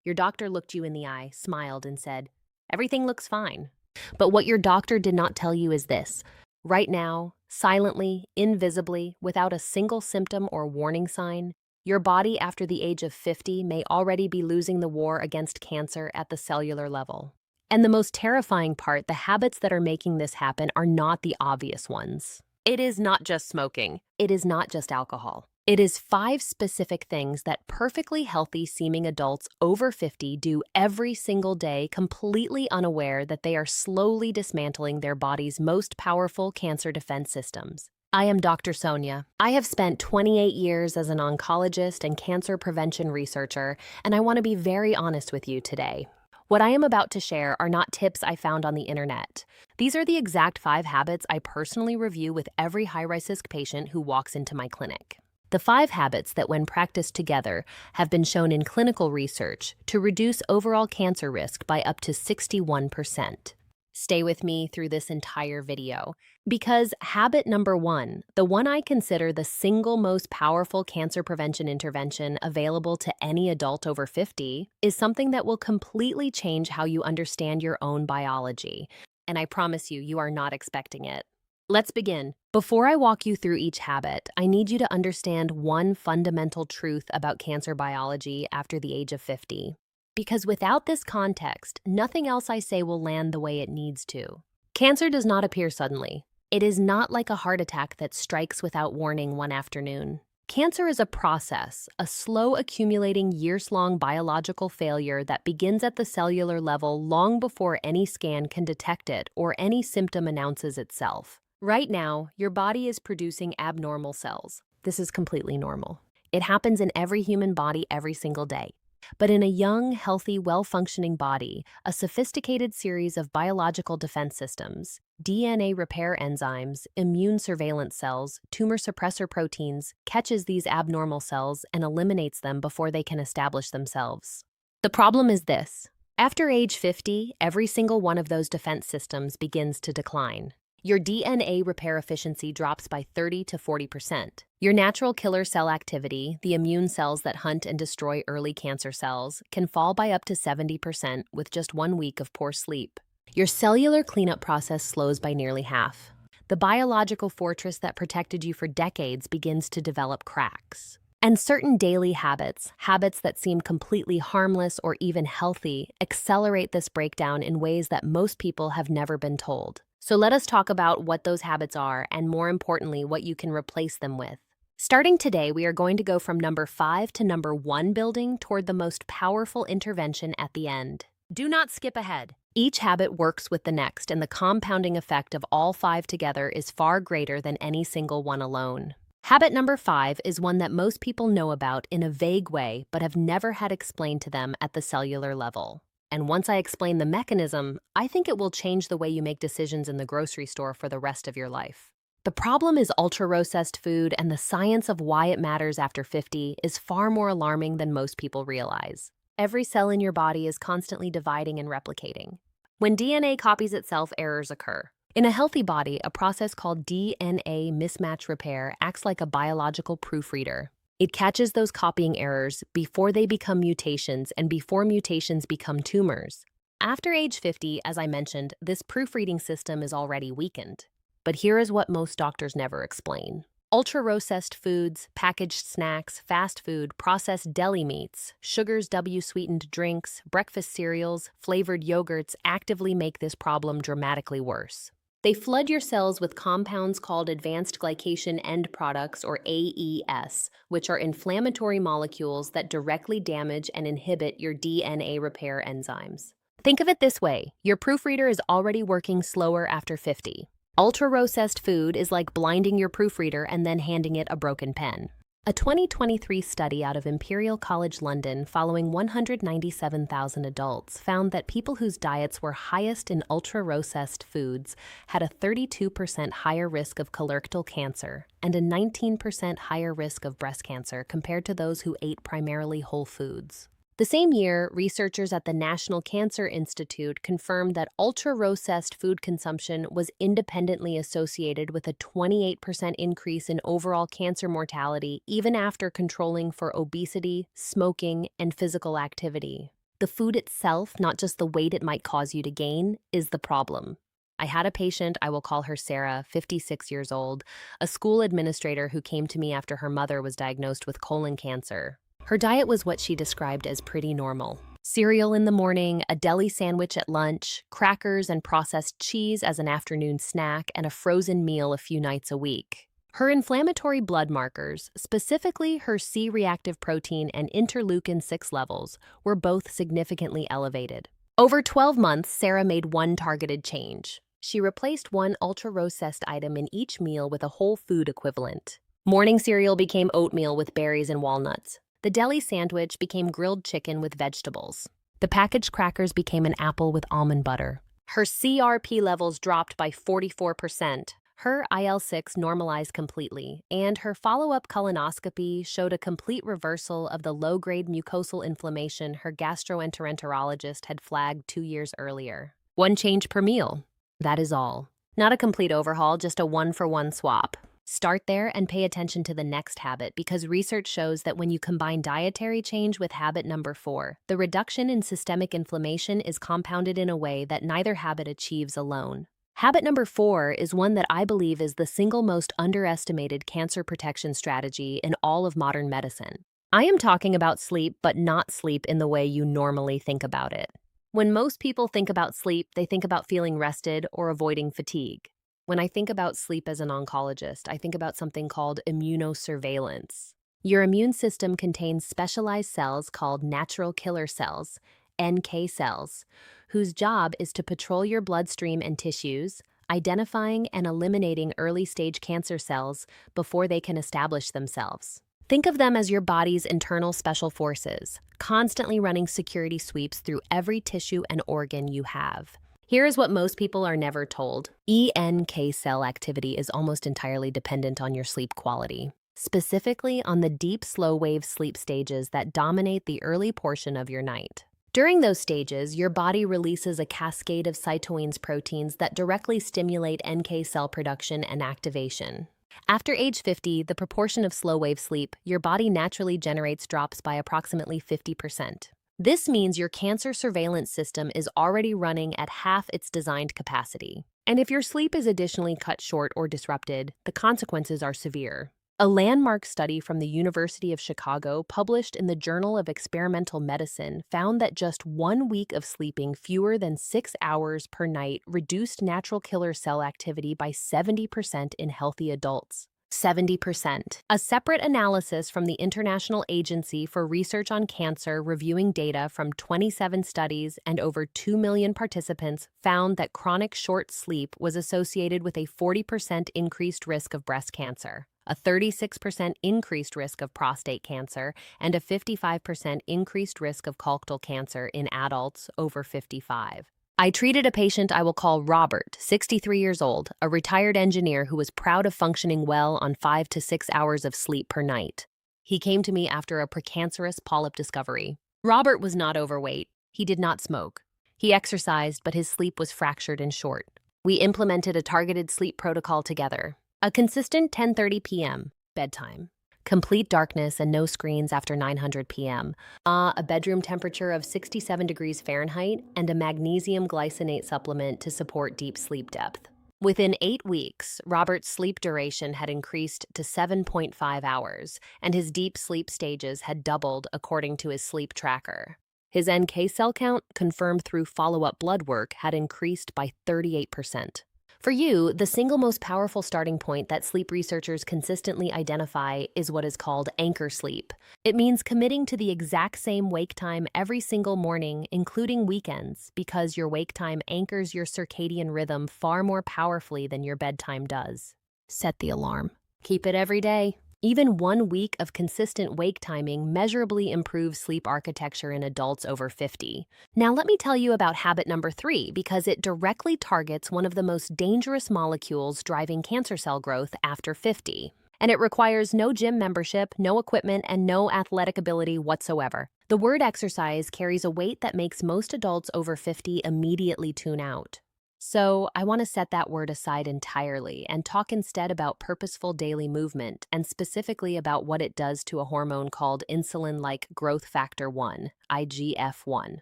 Your doctor looked you in the eye, smiled, and said, "Everything looks fine." But what your doctor did not tell you is this. Right now, silently, invisibly, without a single symptom or warning sign, your body after the age of 50 may already be losing the war against cancer at the cellular level. And the most terrifying part, the habits that are making this happen are not the obvious ones. It is not just smoking. It is not just alcohol. It is 5 specific things that perfectly healthy seeming adults over 50 do every single day, completely unaware that they are slowly dismantling their body's most powerful cancer defense systems. I am Dr. Sonia. I have spent 28 years as an oncologist and cancer prevention researcher, and I want to be very honest with you today. What I am about to share are not tips I found on the internet. These are the exact 5 habits I personally review with every high-risk patient who walks into my clinic. The 5 habits that, when practiced together, have been shown in clinical research to reduce overall cancer risk by up to 61%. Stay with me through this entire video, because habit number 1, the one I consider the single most powerful cancer prevention intervention available to any adult over 50, is something that will completely change how you understand your own biology. And I promise you, you are not expecting it. Let's begin. Before I walk you through each habit, I need you to understand one fundamental truth about cancer biology after the age of 50. Because without this context, nothing else I say will land the way it needs to. Cancer does not appear suddenly. It is not like a heart attack that strikes without warning one afternoon. Cancer is a process, a slow accumulating years-long biological failure that begins at the cellular level long before any scan can detect it or any symptom announces itself. Right now, your body is producing abnormal cells. This is completely normal. It happens in every human body every single day. But in a young, healthy, well-functioning body, a sophisticated series of biological defense systems, DNA repair enzymes, immune surveillance cells, tumor suppressor proteins, catches these abnormal cells and eliminates them before they can establish themselves. The problem is this. After age 50, every single one of those defense systems begins to decline. Your DNA repair efficiency drops by 30 to 40%. Your natural killer cell activity, the immune cells that hunt and destroy early cancer cells, can fall by up to 70% with just 1 week of poor sleep. Your cellular cleanup process slows by nearly half. The biological fortress that protected you for decades begins to develop cracks. And certain daily habits that seem completely harmless or even healthy, accelerate this breakdown in ways that most people have never been told. So let us talk about what those habits are and, more importantly, what you can replace them with. Starting today, we are going to go from number 5 to number 1 building toward the most powerful intervention at the end. Do not skip ahead. Each habit works with the next, and the compounding effect of all 5 together is far greater than any single one alone. Habit number 5 is one that most people know about in a vague way but have never had explained to them at the cellular level. And once I explain the mechanism, I think it will change the way you make decisions in the grocery store for the rest of your life. The problem is ultra-processed food, and the science of why it matters after 50 is far more alarming than most people realize. Every cell in your body is constantly dividing and replicating. When DNA copies itself, errors occur. In a healthy body, a process called DNA mismatch repair acts like a biological proofreader. It catches those copying errors before they become mutations and before mutations become tumors. After age 50, as I mentioned, this proofreading system is already weakened. But here is what most doctors never explain. Ultra-processed foods, packaged snacks, fast food, processed deli meats, sugars, sweetened drinks, breakfast cereals, flavored yogurts actively make this problem dramatically worse. They flood your cells with compounds called advanced glycation end products, or AES, which are inflammatory molecules that directly damage and inhibit your DNA repair enzymes. Think of it this way. Your proofreader is already working slower after 50. Ultra-processed food is like blinding your proofreader and then handing it a broken pen. A 2023 study out of Imperial College London following 197,000 adults found that people whose diets were highest in ultra-processed foods had a 32% higher risk of colorectal cancer and a 19% higher risk of breast cancer compared to those who ate primarily whole foods. The same year, researchers at the National Cancer Institute confirmed that ultra-processed food consumption was independently associated with a 28% increase in overall cancer mortality, even after controlling for obesity, smoking, and physical activity. The food itself, not just the weight it might cause you to gain, is the problem. I had a patient, I will call her Sarah, 56 years old, a school administrator who came to me after her mother was diagnosed with colon cancer. Her diet was what she described as pretty normal. Cereal in the morning, a deli sandwich at lunch, crackers and processed cheese as an afternoon snack, and a frozen meal a few nights a week. Her inflammatory blood markers, specifically her C-reactive protein and interleukin-6 levels, were both significantly elevated. Over 12 months, Sarah made one targeted change. She replaced one ultra-processed item in each meal with a whole food equivalent. Morning cereal became oatmeal with berries and walnuts. The deli sandwich became grilled chicken with vegetables. The packaged crackers became an apple with almond butter. Her CRP levels dropped by 44%. Her IL-6 normalized completely, and her follow-up colonoscopy showed a complete reversal of the low-grade mucosal inflammation her gastroenterologist had flagged 2 years earlier. One change per meal. That is all. Not a complete overhaul, just a one-for-one swap. Start there and pay attention to the next habit, because research shows that when you combine dietary change with habit number 4, the reduction in systemic inflammation is compounded in a way that neither habit achieves alone. Habit number 4 is one that I believe is the single most underestimated cancer protection strategy in all of modern medicine. I am talking about sleep, but not sleep in the way you normally think about it. When most people think about sleep, they think about feeling rested or avoiding fatigue. When I think about sleep as an oncologist, I think about something called immunosurveillance. Your immune system contains specialized cells called natural killer cells, NK cells, whose job is to patrol your bloodstream and tissues, identifying and eliminating early-stage cancer cells before they can establish themselves. Think of them as your body's internal special forces, constantly running security sweeps through every tissue and organ you have. Here is what most people are never told. NK cell activity is almost entirely dependent on your sleep quality, specifically on the deep, slow-wave sleep stages that dominate the early portion of your night. During those stages, your body releases a cascade of cytoines proteins that directly stimulate NK cell production and activation. After age 50, the proportion of slow-wave sleep, your body naturally generates drops by approximately 50%. This means your cancer surveillance system is already running at half its designed capacity. And if your sleep is additionally cut short or disrupted, the consequences are severe. A landmark study from the University of Chicago, published in the Journal of Experimental Medicine, found that just 1 week of sleeping fewer than 6 hours per night reduced natural killer cell activity by 70% in healthy adults. 70%. A separate analysis from the International Agency for Research on Cancer, reviewing data from 27 studies and over 2 million participants, found that chronic short sleep was associated with a 40% increased risk of breast cancer, a 36% increased risk of prostate cancer, and a 55% increased risk of colorectal cancer in adults over 55. I treated a patient I will call Robert, 63 years old, a retired engineer who was proud of functioning well on 5 to 6 hours of sleep per night. He came to me after a precancerous polyp discovery. Robert was not overweight. He did not smoke. He exercised, but his sleep was fractured and short. We implemented a targeted sleep protocol together. A consistent 10:30 p.m. bedtime. Complete darkness and no screens after 900 p.m., a bedroom temperature of 67 degrees Fahrenheit, and a magnesium glycinate supplement to support deep sleep depth. Within 8 weeks, Robert's sleep duration had increased to 7.5 hours, and his deep sleep stages had doubled according to his sleep tracker. His NK cell count, confirmed through follow-up blood work, had increased by 38%. For you, the single most powerful starting point that sleep researchers consistently identify is what is called anchor sleep. It means committing to the exact same wake time every single morning, including weekends, because your wake time anchors your circadian rhythm far more powerfully than your bedtime does. Set the alarm. Keep it every day. Even 1 week of consistent wake timing measurably improves sleep architecture in adults over 50. Now let me tell you about habit number 3, because it directly targets one of the most dangerous molecules driving cancer cell growth after 50. And it requires no gym membership, no equipment, and no athletic ability whatsoever. The word exercise carries a weight that makes most adults over 50 immediately tune out. So I want to set that word aside entirely and talk instead about purposeful daily movement, and specifically about what it does to a hormone called insulin-like growth factor 1, IGF-1.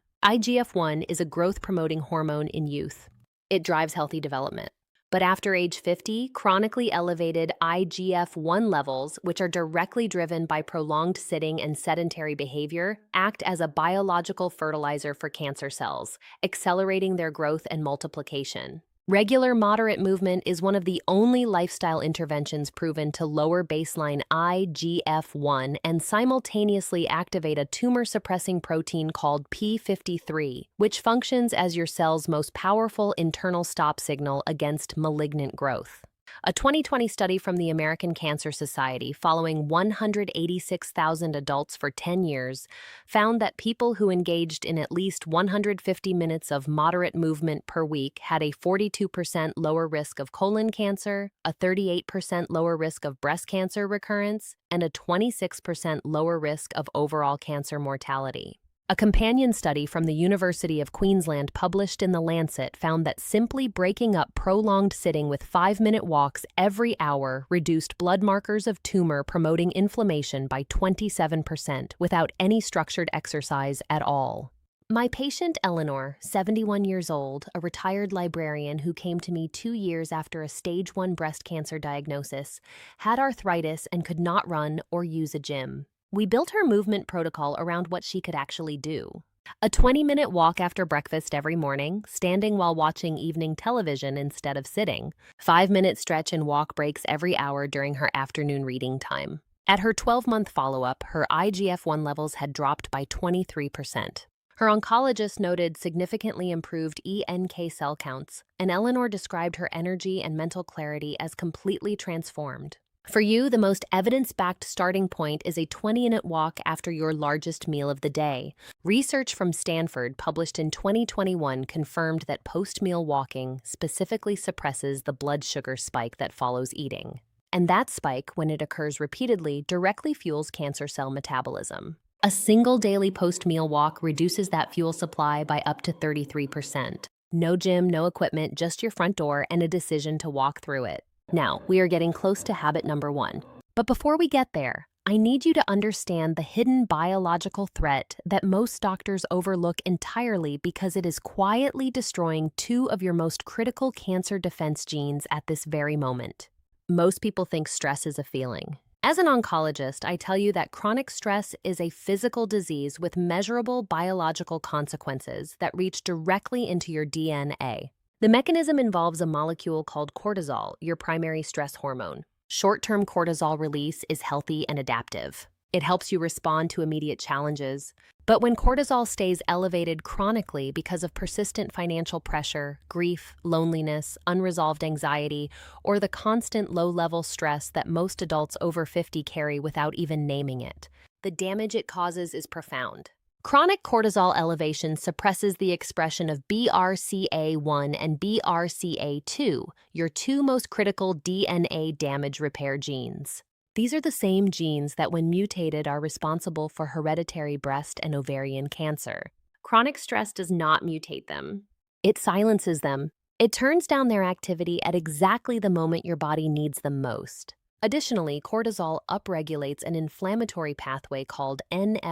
IGF-1 is a growth-promoting hormone in youth. It drives healthy development. But after age 50, chronically elevated IGF-1 levels, which are directly driven by prolonged sitting and sedentary behavior, act as a biological fertilizer for cancer cells, accelerating their growth and multiplication. Regular moderate movement is one of the only lifestyle interventions proven to lower baseline IGF-1 and simultaneously activate a tumor-suppressing protein called P53, which functions as your cell's most powerful internal stop signal against malignant growth. A 2020 study from the American Cancer Society, following 186,000 adults for 10 years, found that people who engaged in at least 150 minutes of moderate movement per week had a 42% lower risk of colon cancer, a 38% lower risk of breast cancer recurrence, and a 26% lower risk of overall cancer mortality. A companion study from the University of Queensland published in The Lancet found that simply breaking up prolonged sitting with 5-minute walks every hour reduced blood markers of tumor promoting inflammation by 27% without any structured exercise at all. My patient Eleanor, 71 years old, a retired librarian who came to me 2 years after a stage 1 breast cancer diagnosis, had arthritis and could not run or use a gym. We built her movement protocol around what she could actually do. A 20-minute walk after breakfast every morning, standing while watching evening television instead of sitting. 5-minute stretch and walk breaks every hour during her afternoon reading time. At her 12-month follow-up, her IGF-1 levels had dropped by 23%. Her oncologist noted significantly improved NK cell counts, and Eleanor described her energy and mental clarity as completely transformed. For you, the most evidence-backed starting point is a 20-minute walk after your largest meal of the day. Research from Stanford published in 2021 confirmed that post-meal walking specifically suppresses the blood sugar spike that follows eating. And that spike, when it occurs repeatedly, directly fuels cancer cell metabolism. A single daily post-meal walk reduces that fuel supply by up to 33%. No gym, no equipment, just your front door and a decision to walk through it. Now, we are getting close to habit number 1. But before we get there, I need you to understand the hidden biological threat that most doctors overlook entirely because it is quietly destroying 2 of your most critical cancer defense genes at this very moment. Most people think stress is a feeling. As an oncologist, I tell you that chronic stress is a physical disease with measurable biological consequences that reach directly into your DNA. The mechanism involves a molecule called cortisol, your primary stress hormone. Short-term cortisol release is healthy and adaptive. It helps you respond to immediate challenges. But when cortisol stays elevated chronically because of persistent financial pressure, grief, loneliness, unresolved anxiety, or the constant low-level stress that most adults over 50 carry without even naming it, the damage it causes is profound. Chronic cortisol elevation suppresses the expression of BRCA1 and BRCA2, your 2 most critical DNA damage repair genes. These are the same genes that, when mutated, are responsible for hereditary breast and ovarian cancer. Chronic stress does not mutate them. It silences them. It turns down their activity at exactly the moment your body needs them most. Additionally, cortisol upregulates an inflammatory pathway called NF-κB,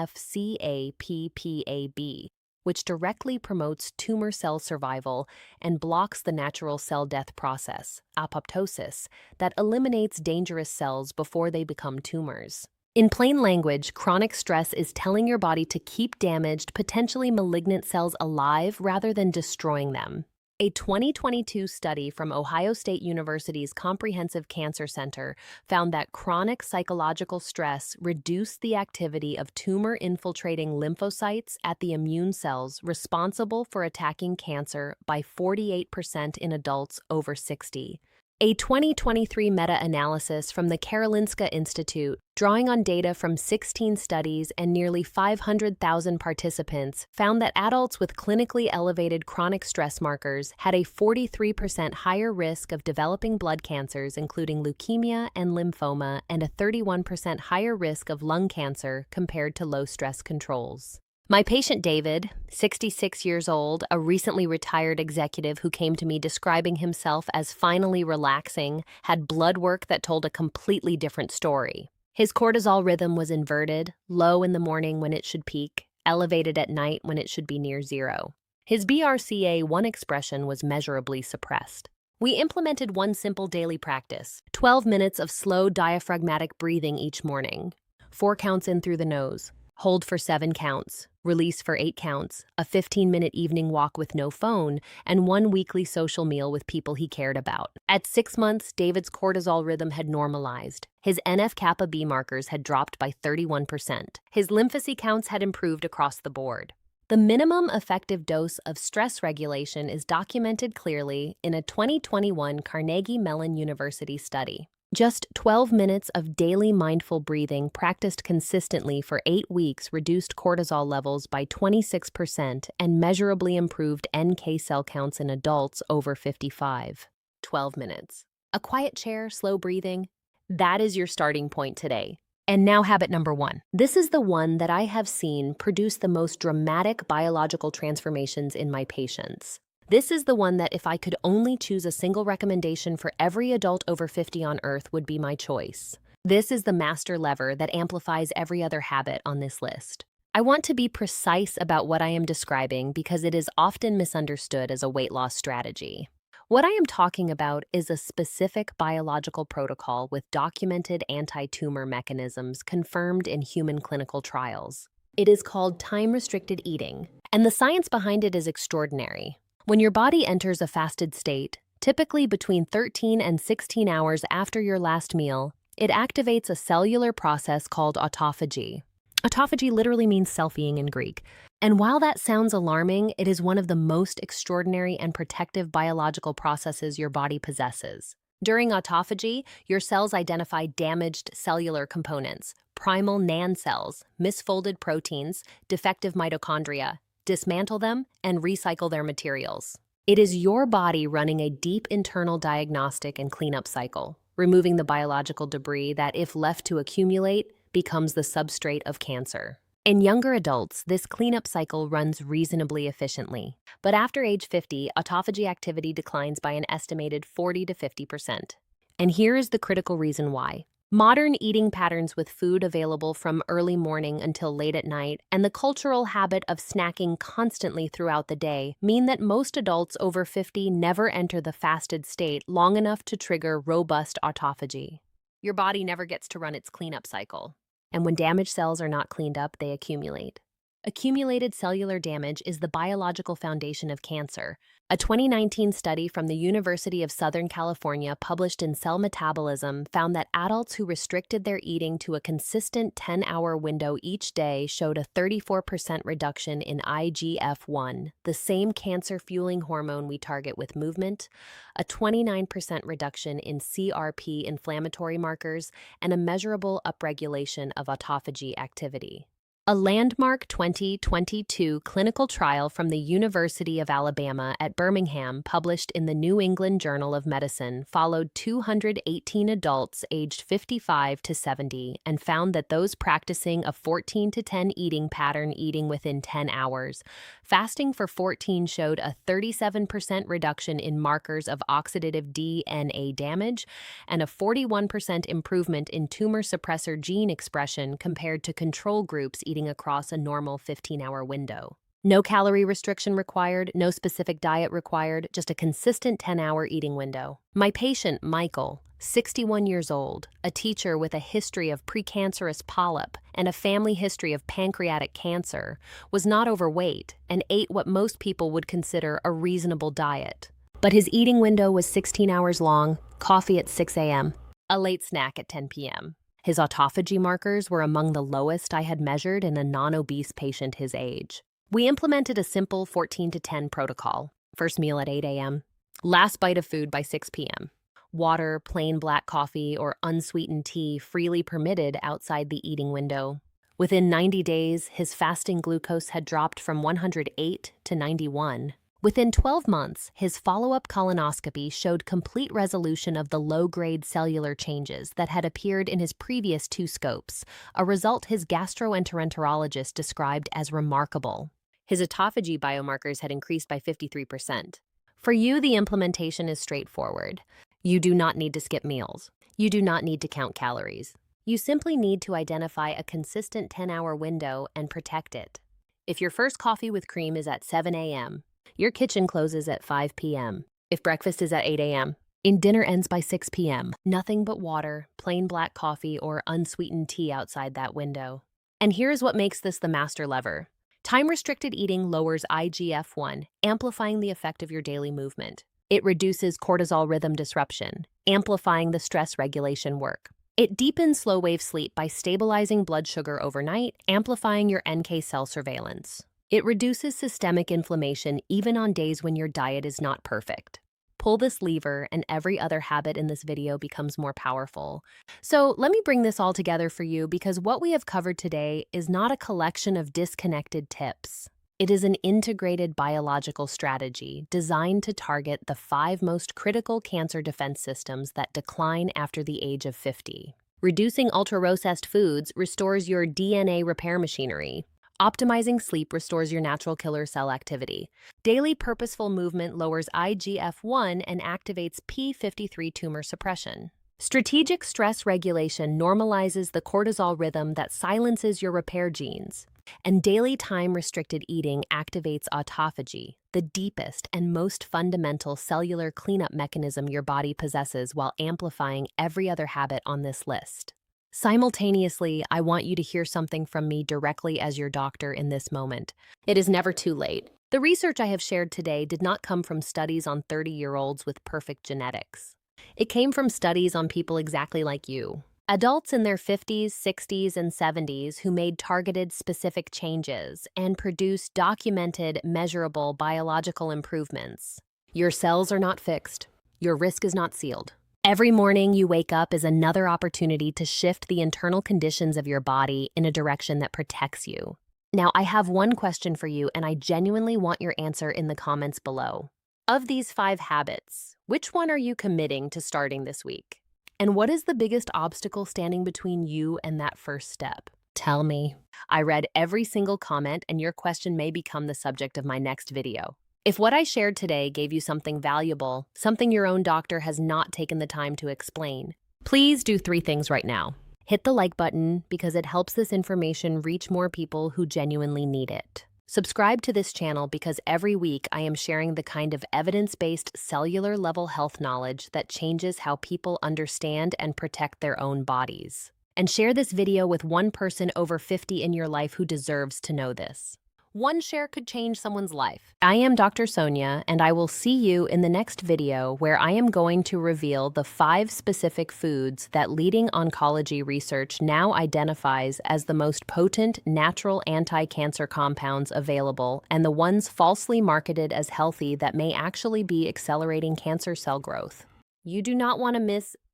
which directly promotes tumor cell survival and blocks the natural cell death process, apoptosis, that eliminates dangerous cells before they become tumors. In plain language, chronic stress is telling your body to keep damaged, potentially malignant cells alive rather than destroying them. A 2022 study from Ohio State University's Comprehensive Cancer Center found that chronic psychological stress reduced the activity of tumor-infiltrating lymphocytes at the immune cells responsible for attacking cancer by 48% in adults over 60. A 2023 meta-analysis from the Karolinska Institute, drawing on data from 16 studies and nearly 500,000 participants, found that adults with clinically elevated chronic stress markers had a 43% higher risk of developing blood cancers, including leukemia and lymphoma, and a 31% higher risk of lung cancer compared to low-stress controls. My patient David, 66 years old, a recently retired executive who came to me describing himself as finally relaxing, had blood work that told a completely different story. His cortisol rhythm was inverted, low in the morning when it should peak, elevated at night when it should be near zero. His BRCA1 expression was measurably suppressed. We implemented one simple daily practice: 12 minutes of slow diaphragmatic breathing each morning. 4 counts in through the nose, hold for 7 counts, release for 8 counts, a 15-minute evening walk with no phone, and 1 weekly social meal with people he cared about. At 6 months, David's cortisol rhythm had normalized. His NF-kappa B markers had dropped by 31%. His lymphocyte counts had improved across the board. The minimum effective dose of stress regulation is documented clearly in a 2021 Carnegie Mellon University study. Just 12 minutes of daily mindful breathing practiced consistently for 8 weeks reduced cortisol levels by 26% and measurably improved NK cell counts in adults over 55. 12 minutes. A quiet chair, slow breathing. That is your starting point today. And now habit number 1. This is the one that I have seen produce the most dramatic biological transformations in my patients. This is the one that if I could only choose a single recommendation for every adult over 50 on Earth would be my choice. This is the master lever that amplifies every other habit on this list. I want to be precise about what I am describing because it is often misunderstood as a weight loss strategy. What I am talking about is a specific biological protocol with documented anti-tumor mechanisms confirmed in human clinical trials. It is called time-restricted eating, and the science behind it is extraordinary. When your body enters a fasted state, typically between 13 and 16 hours after your last meal, it activates a cellular process called autophagy. Autophagy literally means self-eating in Greek. And while that sounds alarming, it is one of the most extraordinary and protective biological processes your body possesses. During autophagy, your cells identify damaged cellular components, primal NAN cells, misfolded proteins, defective mitochondria, dismantle them, and recycle their materials. It is your body running a deep internal diagnostic and cleanup cycle, removing the biological debris that, if left to accumulate, becomes the substrate of cancer. In younger adults, this cleanup cycle runs reasonably efficiently. But after age 50, autophagy activity declines by an estimated 40 to 50%. And here is the critical reason why. Modern eating patterns with food available from early morning until late at night and the cultural habit of snacking constantly throughout the day mean that most adults over 50 never enter the fasted state long enough to trigger robust autophagy. Your body never gets to run its cleanup cycle. And when damaged cells are not cleaned up, they accumulate. Accumulated cellular damage is the biological foundation of cancer. A 2019 study from the University of Southern California published in Cell Metabolism found that adults who restricted their eating to a consistent 10-hour window each day showed a 34% reduction in IGF-1, the same cancer-fueling hormone we target with movement, a 29% reduction in CRP inflammatory markers, and a measurable upregulation of autophagy activity. A landmark 2022 clinical trial from the University of Alabama at Birmingham, published in the New England Journal of Medicine, followed 218 adults aged 55 to 70 and found that those practicing a 14 to 10 eating pattern eating within 10 hours, fasting for 14 showed a 37% reduction in markers of oxidative DNA damage and a 41% improvement in tumor suppressor gene expression compared to control groups eating across a normal 15-hour window. No calorie restriction required, no specific diet required, just a consistent 10-hour eating window. My patient, Michael, 61 years old, a teacher with a history of precancerous polyp and a family history of pancreatic cancer, was not overweight and ate what most people would consider a reasonable diet. But his eating window was 16 hours long, coffee at 6 a.m., a late snack at 10 p.m. His autophagy markers were among the lowest I had measured in a non-obese patient his age. We implemented a simple 14 to 10 protocol. First meal at 8 a.m., last bite of food by 6 p.m. Water, plain black coffee, or unsweetened tea freely permitted outside the eating window. Within 90 days, his fasting glucose had dropped from 108 to 91. Within 12 months, his follow-up colonoscopy showed complete resolution of the low-grade cellular changes that had appeared in his previous 2 scopes, a result his gastroenterologist described as remarkable. His autophagy biomarkers had increased by 53%. For you, the implementation is straightforward. You do not need to skip meals. You do not need to count calories. You simply need to identify a consistent 10-hour window and protect it. If your first coffee with cream is at 7 a.m., your kitchen closes at 5 p.m. If breakfast is at 8 a.m., and dinner ends by 6 p.m., nothing but water, plain black coffee, or unsweetened tea outside that window. And here's what makes this the master lever. Time-restricted eating lowers IGF-1, amplifying the effect of your daily movement. It reduces cortisol rhythm disruption, amplifying the stress regulation work. It deepens slow-wave sleep by stabilizing blood sugar overnight, amplifying your NK cell surveillance. It reduces systemic inflammation even on days when your diet is not perfect. Pull this lever and every other habit in this video becomes more powerful. So let me bring this all together for you because what we have covered today is not a collection of disconnected tips. It is an integrated biological strategy designed to target the 5 most critical cancer defense systems that decline after the age of 50. Reducing ultra-processed foods restores your DNA repair machinery. Optimizing sleep restores your natural killer cell activity. Daily purposeful movement lowers IGF-1 and activates p53 tumor suppression. Strategic stress regulation normalizes the cortisol rhythm that silences your repair genes. And daily time-restricted eating activates autophagy, the deepest and most fundamental cellular cleanup mechanism your body possesses while amplifying every other habit on this list. Simultaneously, I want you to hear something from me directly as your doctor in this moment. It is never too late. The research I have shared today did not come from studies on 30-year-olds with perfect genetics. It came from studies on people exactly like you. Adults in their 50s, 60s, and 70s who made targeted, specific changes and produced documented, measurable biological improvements. Your cells are not fixed. Your risk is not sealed. Every morning you wake up is another opportunity to shift the internal conditions of your body in a direction that protects you. Now, I have one question for you, and I genuinely want your answer in the comments below. Of these 5 habits, which one are you committing to starting this week? And what is the biggest obstacle standing between you and that first step? Tell me. I read every single comment, and your question may become the subject of my next video. If what I shared today gave you something valuable, something your own doctor has not taken the time to explain, please do 3 things right now. Hit the like button because it helps this information reach more people who genuinely need it. Subscribe to this channel because every week I am sharing the kind of evidence-based cellular-level health knowledge that changes how people understand and protect their own bodies. And share this video with one person over 50 in your life who deserves to know this. One share could change someone's life. I am Dr. Sonia, and I will see you in the next video where I am going to reveal the 5 specific foods that leading oncology research now identifies as the most potent natural anti-cancer compounds available and the ones falsely marketed as healthy that may actually be accelerating cancer cell growth. You do not want to miss